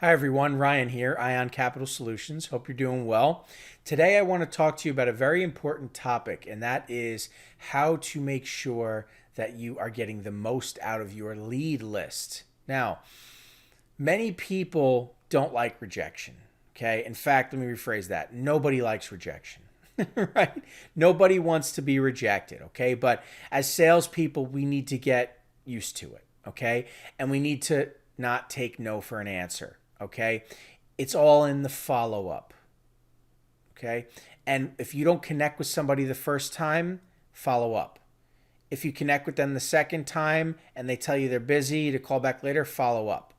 Hi everyone, Ryan here, Ion Capital Solutions. Hope you're doing well. Today I want to talk to you about a very important topic, and that is how to make sure that you are getting the most out of your lead list. Now, many people don't like rejection, okay? In fact, let me rephrase that. Nobody likes rejection. Right? Nobody wants to be rejected, okay? But as salespeople, we need to get used to it, okay? And we need to not take no for an answer, okay? It's all in the follow up, okay? And if you don't connect with somebody the first time, follow up. If you connect with them the second time and they tell you they're busy to call back later, follow up.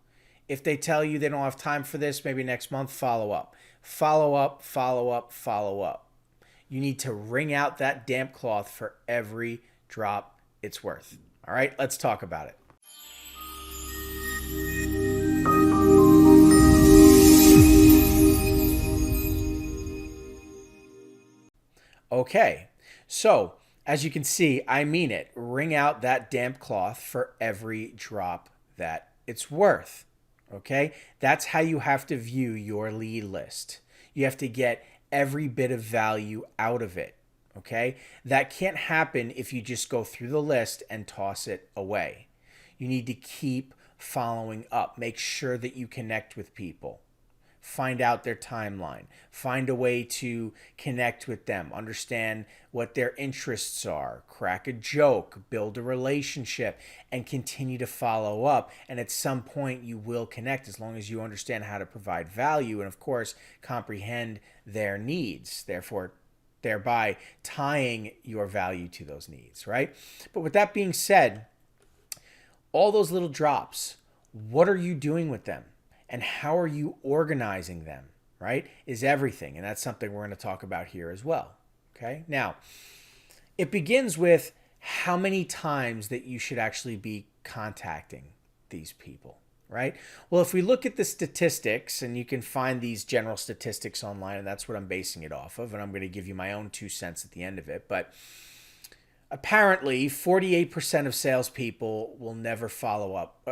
If they tell you they don't have time for this, maybe next month, follow up. Follow up, follow up, follow up. You need to wring out that damp cloth for every drop it's worth. All right, let's talk about it. Okay, so as you can see, I mean it. Wring out that damp cloth for every drop that it's worth. Okay, that's how you have to view your lead list. You have to get every bit of value out of it. Okay, that can't happen if you just go through the list and toss it away. You need to keep following up. Make sure that you connect with people. Find out their timeline, find a way to connect with them, understand what their interests are, crack a joke, build a relationship, and continue to follow up. And at some point, you will connect as long as you understand how to provide value and, of course, comprehend their needs, therefore, thereby tying your value to those needs, right? But with that being said, all those little drops, what are you doing with them? And how are you organizing them, right? Is everything. And that's something we're going to talk about here as well. Okay. Now, it begins with how many times that you should actually be contacting these people, right? Well, if we look at the statistics, and you can find these general statistics online, and that's what I'm basing it off of, and I'm going to give you my own 2 cents at the end of it. But apparently, 48% of salespeople will never follow up.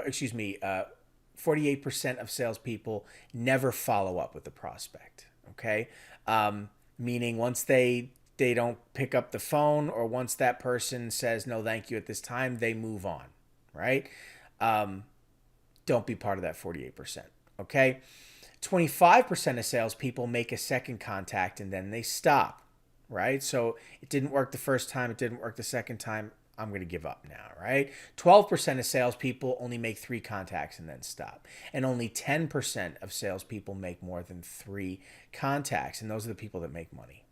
48% of salespeople never follow up with the prospect. Okay, meaning once they don't pick up the phone, or once that person says no, thank you at this time, they move on. Right? Don't be part of that 48%. Okay, 25% of salespeople make a second contact and then they stop. Right? So it didn't work the first time, it didn't work the second time. I'm going to give up now, right? 12% of salespeople only make 3 contacts and then stop. And only 10% of salespeople make more than 3 contacts. And those are the people that make money,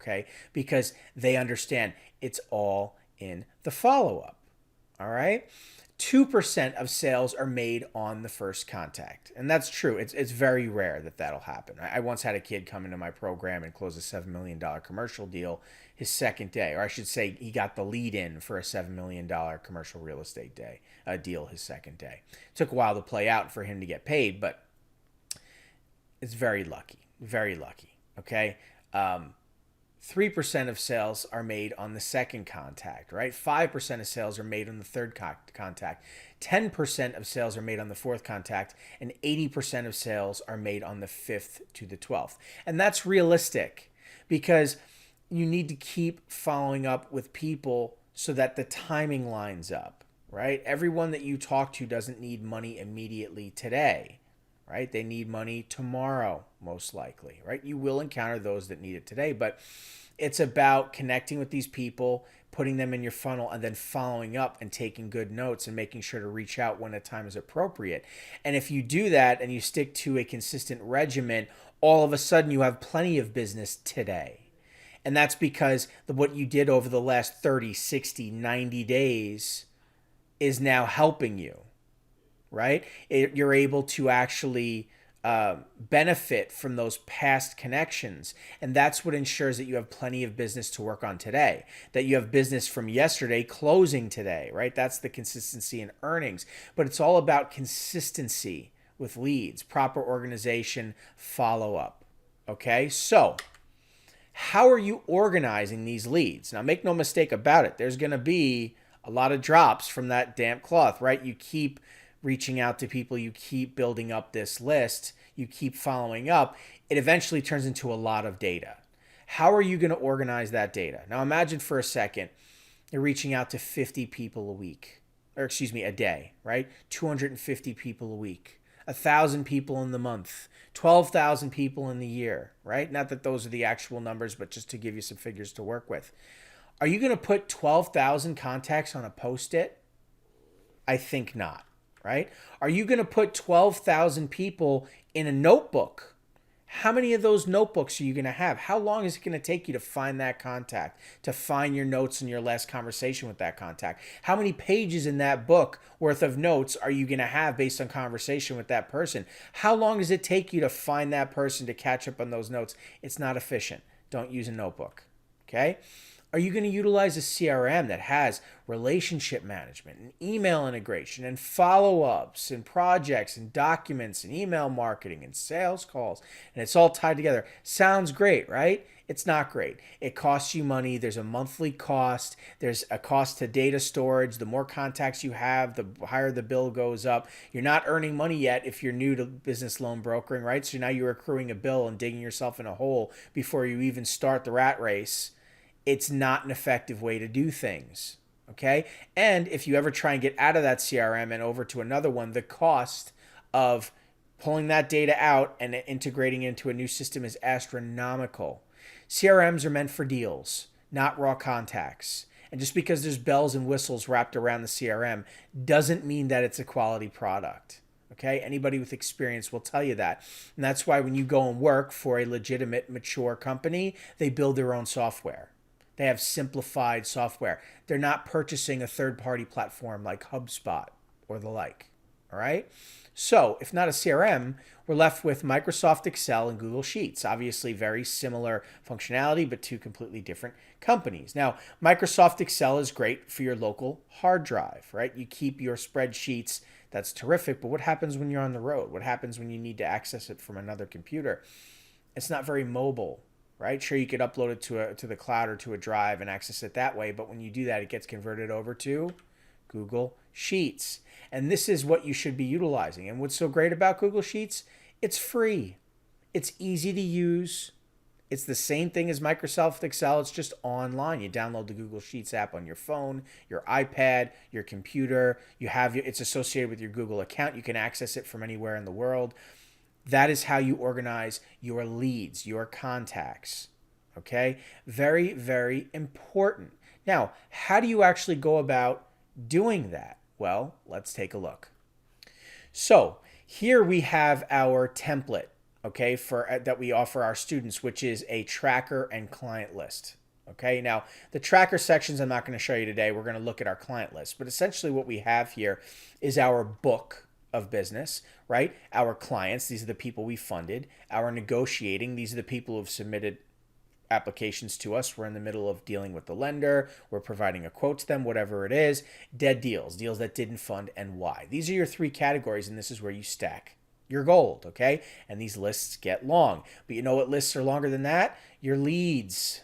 okay? Because they understand it's all in the follow-up, all right? 2% of sales are made on the first contact. And that's true. It's very rare that that'll happen. I once had a kid come into my program and close a $7 million commercial deal his second day. Or I should say he got the lead in for a $7 million commercial real estate deal his second day. It took a while to play out for him to get paid, but it's very lucky. Very lucky. Okay? 3% of sales are made on the second contact, right? 5% of sales are made on the third contact. 10% of sales are made on the fourth contact, and 80% of sales are made on the 5th to the 12th. And that's realistic because you need to keep following up with people so that the timing lines up, right? Everyone that you talk to doesn't need money immediately today, right? They need money tomorrow, most likely, right? You will encounter those that need it today, but it's about connecting with these people, putting them in your funnel, and then following up and taking good notes and making sure to reach out when the time is appropriate. And if you do that and you stick to a consistent regimen, all of a sudden you have plenty of business today. And that's because what you did over the last 30, 60, 90 days is now helping you, right? You're able to actually benefit from those past connections. And that's what ensures that you have plenty of business to work on today, that you have business from yesterday closing today, right? That's the consistency in earnings. But it's all about consistency with leads, proper organization, follow up. Okay, so how are you organizing these leads? Now, make no mistake about it. There's going to be a lot of drops from that damp cloth, right? You keep reaching out to people, you keep building up this list, you keep following up, it eventually turns into a lot of data. How are you going to organize that data? Now imagine for a second you're reaching out to 50 people a week, or excuse me, a day, right? 250 people a week, 1,000 people in the month, 12,000 people in the year, right? Not that those are the actual numbers, but just to give you some figures to work with. Are you going to put 12,000 contacts on a Post-it? I think not, right? Are you going to put 12,000 people in a notebook? How many of those notebooks are you going to have? How long is it going to take you to find that contact, to find your notes in your last conversation with that contact? How many pages in that book worth of notes are you going to have based on conversation with that person? How long does it take you to find that person, to catch up on those notes? It's not efficient. Don't use a notebook, okay? Are you going to utilize a CRM that has relationship management and email integration and follow-ups and projects and documents and email marketing and sales calls, and it's all tied together? Sounds great, right? It's not great. It costs you money. There's a monthly cost. There's a cost to data storage. The more contacts you have, the higher the bill goes up. You're not earning money yet if you're new to business loan brokering, right? So now you're accruing a bill and digging yourself in a hole before you even start the rat race. It's not an effective way to do things, okay? And if you ever try and get out of that CRM and over to another one, the cost of pulling that data out and integrating into a new system is astronomical. CRMs are meant for deals, not raw contacts. And just because there's bells and whistles wrapped around the CRM doesn't mean that it's a quality product. Okay, anybody with experience will tell you that. And that's why when you go and work for a legitimate, mature company, they build their own software. They have simplified software. They're not purchasing a third-party platform like HubSpot or the like. All right? So if not a CRM, we're left with Microsoft Excel and Google Sheets. Obviously very similar functionality, but two completely different companies. Now, Microsoft Excel is great for your local hard drive, right? You keep your spreadsheets. That's terrific. But what happens when you're on the road? What happens when you need to access it from another computer? It's not very mobile. Right? Sure, you could upload it to the cloud or to a drive and access it that way, but when you do that, it gets converted over to Google Sheets. And this is what you should be utilizing. And what's so great about Google Sheets? It's free. It's easy to use. It's the same thing as Microsoft Excel. It's just online. You download the Google Sheets app on your phone, your iPad, your computer. It's associated with your Google account. You can access it from anywhere in the world. That is how you organize your leads, your contacts, okay? Very, very important. Now, how do you actually go about doing that? Well, let's take a look. So here we have our template, okay, that we offer our students, which is a tracker and client list. Okay, now the tracker sections I'm not going to show you today. We're going to look at our client list. But essentially what we have here is our book of business, right? Our clients, these are the people we funded. Our negotiating, these are the people who have submitted applications to us. We're in the middle of dealing with the lender. We're providing a quote to them, whatever it is. Dead deals, deals that didn't fund and why. These are your three categories, and this is where you stack your gold, okay? And these lists get long. But you know what lists are longer than that? Your leads.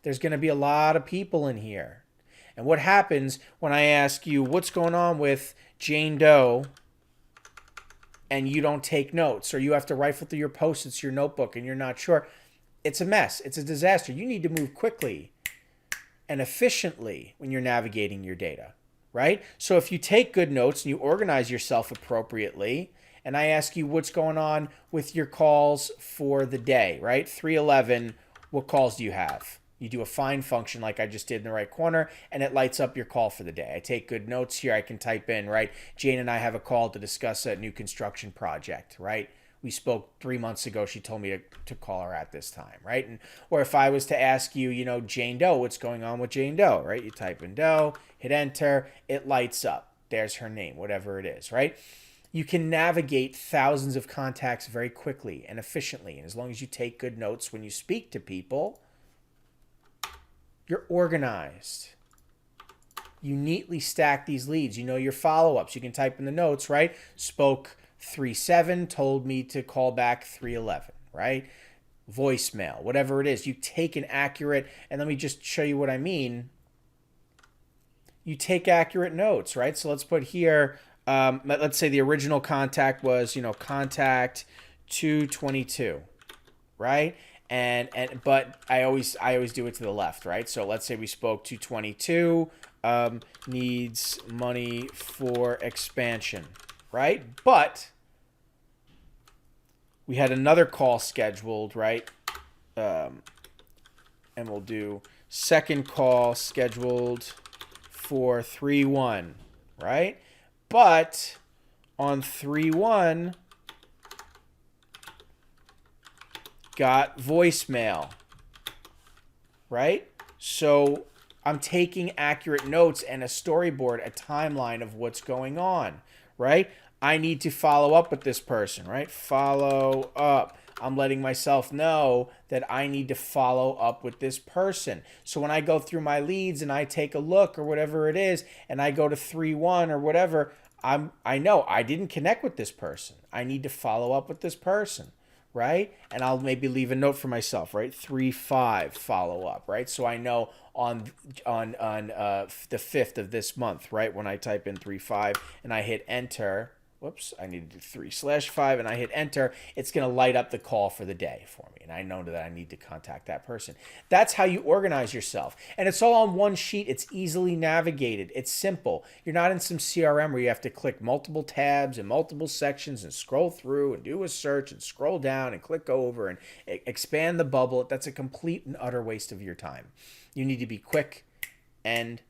There's going to be a lot of people in here. And what happens when I ask you, what's going on with Jane Doe, and you don't take notes, or you have to rifle through your Post-its, your notebook, and you're not sure? It's a mess. It's a disaster. You need to move quickly and efficiently when you're navigating your data, right? So if you take good notes and you organize yourself appropriately, and I ask you what's going on with your calls for the day, right? 311, what calls do you have? You do a find function like I just did in the right corner, and it lights up your call for the day. I take good notes here. I can type in, right? Jane and I have a call to discuss a new construction project, right? We spoke 3 months ago. She told me to call her at this time, right? And or if I was to ask you, Jane Doe, what's going on with Jane Doe, right? You type in Doe, hit enter, it lights up. There's her name, whatever it is, right? You can navigate thousands of contacts very quickly and efficiently. And as long as you take good notes when you speak to people, you're organized. You neatly stack these leads. You know your follow-ups. You can type in the notes, right? Spoke 3-7, told me to call back 3-11, right? Voicemail, whatever it is. You take an accurate, and let me just show you what I mean. You take accurate notes, right? So let's put here, Let's say the original contact was, contact 222, right? But I always do it to the left, right? So let's say we spoke 222, needs money for expansion, right? But we had another call scheduled, right? And we'll do second call scheduled for 3-1, right? But on 3-1, got voicemail, right? So I'm taking accurate notes and a storyboard, a timeline of what's going on, right? I need to follow up with this person, right? Follow up. I'm letting myself know that I need to follow up with this person. So when I go through my leads and I take a look or whatever it is, and I go to 3-1 or whatever, I know I didn't connect with this person. I need to follow up with this person, right? And I'll maybe leave a note for myself, right? 3-5 follow up, right? So I know on the 5th of this month, right? When I type in 3-5 and I hit enter, whoops, I need to do 3/5 and I hit enter, it's going to light up the call for the day for me. And I know that I need to contact that person. That's how you organize yourself. And it's all on one sheet. It's easily navigated. It's simple. You're not in some CRM where you have to click multiple tabs and multiple sections and scroll through and do a search and scroll down and click over and expand the bubble. That's a complete and utter waste of your time. You need to be quick and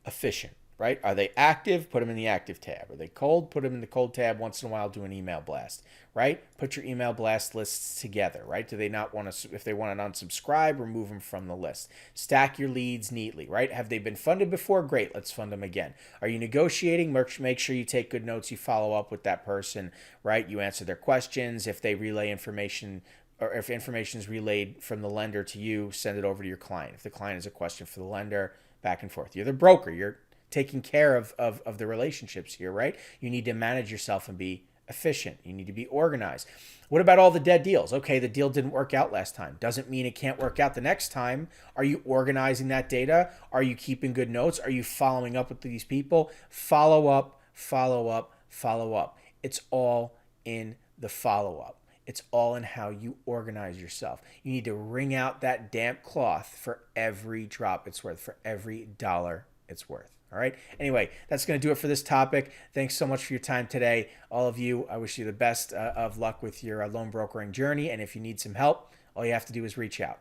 efficient, right? Are they active? Put them in the active tab. Are they cold? Put them in the cold tab. Once in a while, do an email blast, right? Put your email blast lists together, right? Do they not want to, if they want to unsubscribe, remove them from the list. Stack your leads neatly, right? Have they been funded before? Great, let's fund them again. Are you negotiating? Make sure you take good notes. You follow up with that person, right? You answer their questions. If they relay information, or if information is relayed from the lender to you, send it over to your client. If the client has a question for the lender, back and forth. You're the broker. You're taking care of the relationships here, right? You need to manage yourself and be efficient. You need to be organized. What about all the dead deals? Okay, the deal didn't work out last time. Doesn't mean it can't work out the next time. Are you organizing that data? Are you keeping good notes? Are you following up with these people? Follow up, follow up, follow up. It's all in the follow up. It's all in how you organize yourself. You need to wring out that damp cloth for every drop it's worth, for every dollar it's worth. All right. Anyway, that's going to do it for this topic. Thanks so much for your time today. All of you, I wish you the best of luck with your loan brokering journey. And if you need some help, all you have to do is reach out.